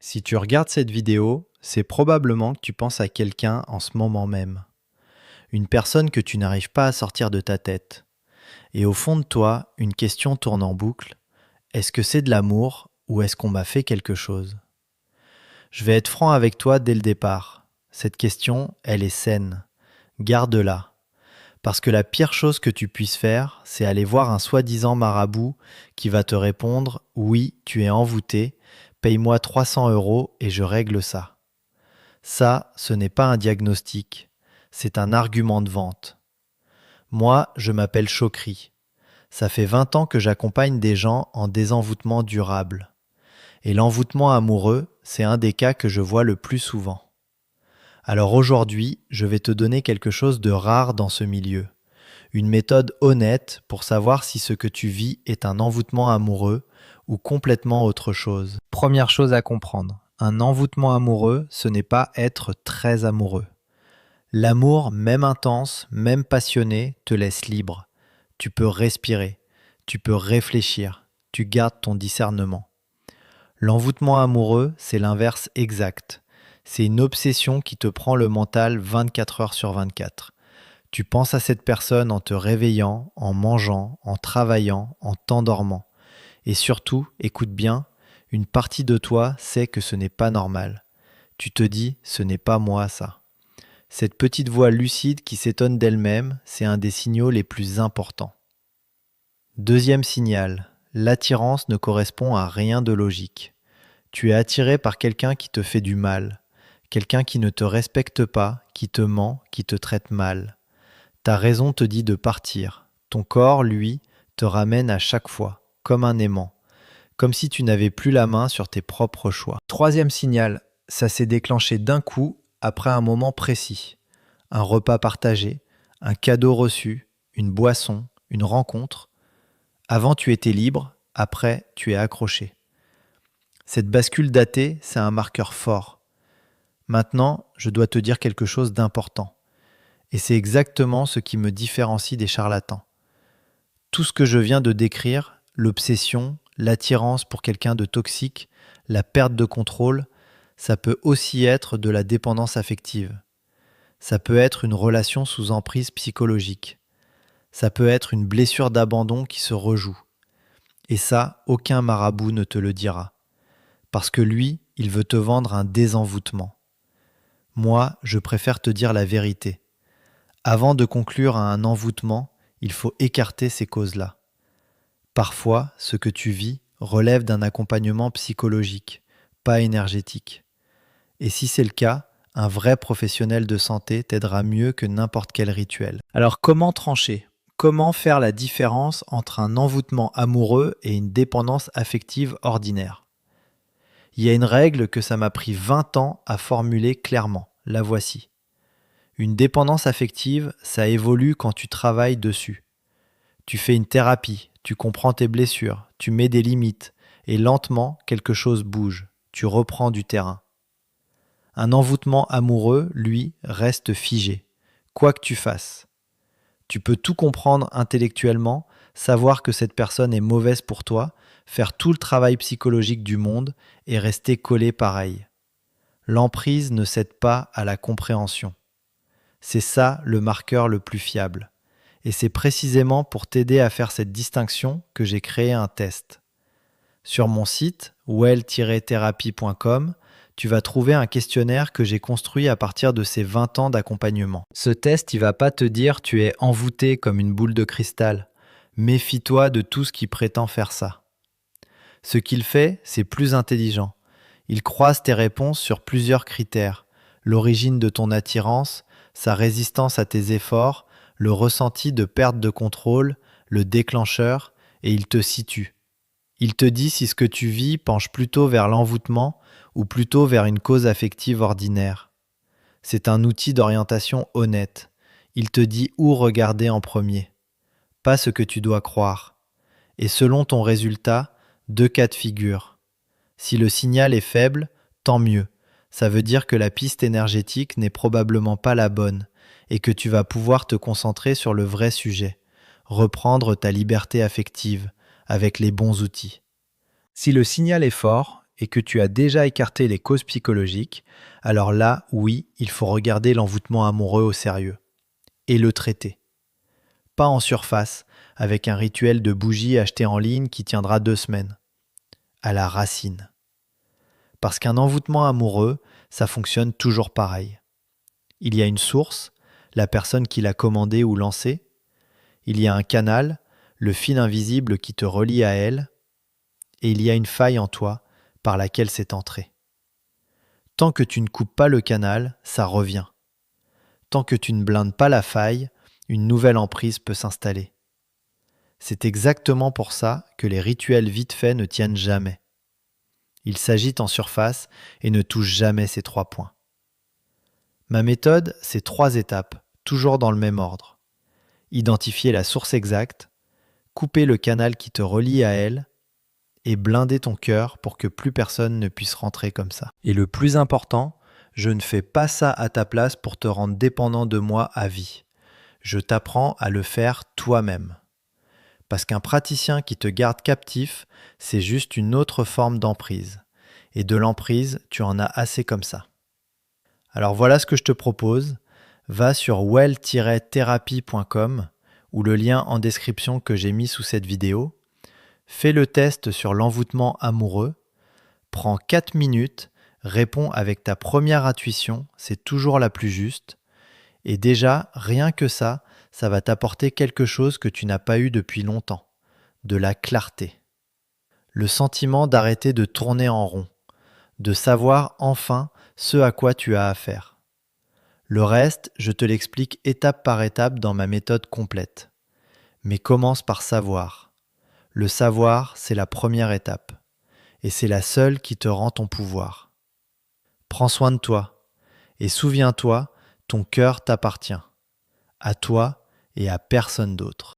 Si tu regardes cette vidéo, c'est probablement que tu penses à quelqu'un en ce moment même. Une personne que tu n'arrives pas à sortir de ta tête. Et au fond de toi, une question tourne en boucle. Est-ce que c'est de l'amour ou est-ce qu'on m'a fait quelque chose? Je vais être franc avec toi dès le départ. Cette question, elle est saine. Garde-la. Parce que la pire chose que tu puisses faire, c'est aller voir un soi-disant marabout qui va te répondre « Oui, tu es envoûté, paye-moi 300 € et je règle ça ». Ça, ce n'est pas un diagnostic, c'est un argument de vente. Moi, je m'appelle Chokri. Ça fait 20 ans que j'accompagne des gens en désenvoûtement durable. Et l'envoûtement amoureux, c'est un des cas que je vois le plus souvent. Alors aujourd'hui, je vais te donner quelque chose de rare dans ce milieu. Une méthode honnête pour savoir si ce que tu vis est un envoûtement amoureux ou complètement autre chose. Première chose à comprendre, un envoûtement amoureux, ce n'est pas être très amoureux. L'amour, même intense, même passionné, te laisse libre. Tu peux respirer, tu peux réfléchir, tu gardes ton discernement. L'envoûtement amoureux, c'est l'inverse exact. C'est une obsession qui te prend le mental 24 heures sur 24. Tu penses à cette personne en te réveillant, en mangeant, en travaillant, en t'endormant. Et surtout, écoute bien, une partie de toi sait que ce n'est pas normal. Tu te dis, ce n'est pas moi ça. Cette petite voix lucide qui s'étonne d'elle-même, c'est un des signaux les plus importants. Deuxième signal, l'attirance ne correspond à rien de logique. Tu es attiré par quelqu'un qui te fait du mal, quelqu'un qui ne te respecte pas, qui te ment, qui te traite mal. Ta raison te dit de partir. Ton corps, lui, te ramène à chaque fois, comme un aimant, comme si tu n'avais plus la main sur tes propres choix. Troisième signal, ça s'est déclenché d'un coup après un moment précis. Un repas partagé, un cadeau reçu, une boisson, une rencontre. Avant, tu étais libre, après, tu es accroché. Cette bascule datée, c'est un marqueur fort. Maintenant, je dois te dire quelque chose d'important. Et c'est exactement ce qui me différencie des charlatans. Tout ce que je viens de décrire, l'obsession, l'attirance pour quelqu'un de toxique, la perte de contrôle, ça peut aussi être de la dépendance affective. Ça peut être une relation sous emprise psychologique. Ça peut être une blessure d'abandon qui se rejoue. Et ça, aucun marabout ne te le dira. Parce que lui, il veut te vendre un désenvoûtement. Moi, je préfère te dire la vérité. Avant de conclure à un envoûtement, il faut écarter ces causes-là. Parfois, ce que tu vis relève d'un accompagnement psychologique, pas énergétique. Et si c'est le cas, un vrai professionnel de santé t'aidera mieux que n'importe quel rituel. Alors comment trancher? Comment faire la différence entre un envoûtement amoureux et une dépendance affective ordinaire? Il y a une règle que ça m'a pris 20 ans à formuler clairement. La voici. Une dépendance affective, ça évolue quand tu travailles dessus. Tu fais une thérapie, tu comprends tes blessures, tu mets des limites, et lentement, quelque chose bouge. Tu reprends du terrain. Un envoûtement amoureux, lui, reste figé. Quoi que tu fasses. Tu peux tout comprendre intellectuellement, savoir que cette personne est mauvaise pour toi, faire tout le travail psychologique du monde et rester collé pareil. L'emprise ne cède pas à la compréhension. C'est ça le marqueur le plus fiable. Et c'est précisément pour t'aider à faire cette distinction que j'ai créé un test. Sur mon site well-therapy.com, tu vas trouver un questionnaire que j'ai construit à partir de ces 20 ans d'accompagnement. Ce test, il va pas te dire tu es envoûté comme une boule de cristal. Méfie-toi de tout ce qui prétend faire ça. Ce qu'il fait, c'est plus intelligent. Il croise tes réponses sur plusieurs critères. L'origine de ton attirance, sa résistance à tes efforts, le ressenti de perte de contrôle, le déclencheur, et il te situe. Il te dit si ce que tu vis penche plutôt vers l'envoûtement ou plutôt vers une cause affective ordinaire. C'est un outil d'orientation honnête. Il te dit où regarder en premier, pas ce que tu dois croire. Et selon ton résultat, 2 cas de figure. Si le signal est faible, tant mieux. Ça veut dire que la piste énergétique n'est probablement pas la bonne et que tu vas pouvoir te concentrer sur le vrai sujet, reprendre ta liberté affective avec les bons outils. Si le signal est fort, et que tu as déjà écarté les causes psychologiques, alors là, oui, il faut regarder l'envoûtement amoureux au sérieux et le traiter. Pas en surface, avec un rituel de bougie acheté en ligne qui tiendra 2 semaines. À la racine. Parce qu'un envoûtement amoureux, ça fonctionne toujours pareil. Il y a une source, la personne qui l'a commandé ou lancé. Il y a un canal, le fil invisible qui te relie à elle. Et il y a une faille en toi par laquelle c'est entré. Tant que tu ne coupes pas le canal, ça revient. Tant que tu ne blindes pas la faille, une nouvelle emprise peut s'installer. C'est exactement pour ça que les rituels vite faits ne tiennent jamais. Ils s'agitent en surface et ne touchent jamais ces 3 points. Ma méthode, c'est 3 étapes, toujours dans le même ordre. Identifier la source exacte, couper le canal qui te relie à elle, et blinder ton cœur pour que plus personne ne puisse rentrer comme ça. Et le plus important, je ne fais pas ça à ta place pour te rendre dépendant de moi à vie. Je t'apprends à le faire toi-même. Parce qu'un praticien qui te garde captif, c'est juste une autre forme d'emprise. Et de l'emprise, tu en as assez comme ça. Alors voilà ce que je te propose. Va sur well-therapy.com ou le lien en description que j'ai mis sous cette vidéo. Fais le test sur l'envoûtement amoureux. Prends 4 minutes, réponds avec ta première intuition, c'est toujours la plus juste. Et déjà, rien que ça va t'apporter quelque chose que tu n'as pas eu depuis longtemps, de la clarté. Le sentiment d'arrêter de tourner en rond, de savoir enfin ce à quoi tu as affaire. Le reste, je te l'explique étape par étape dans ma méthode complète. Mais commence par savoir. Le savoir, c'est la première étape. Et c'est la seule qui te rend ton pouvoir. Prends soin de toi. Et souviens-toi, ton cœur t'appartient. À toi et à personne d'autre.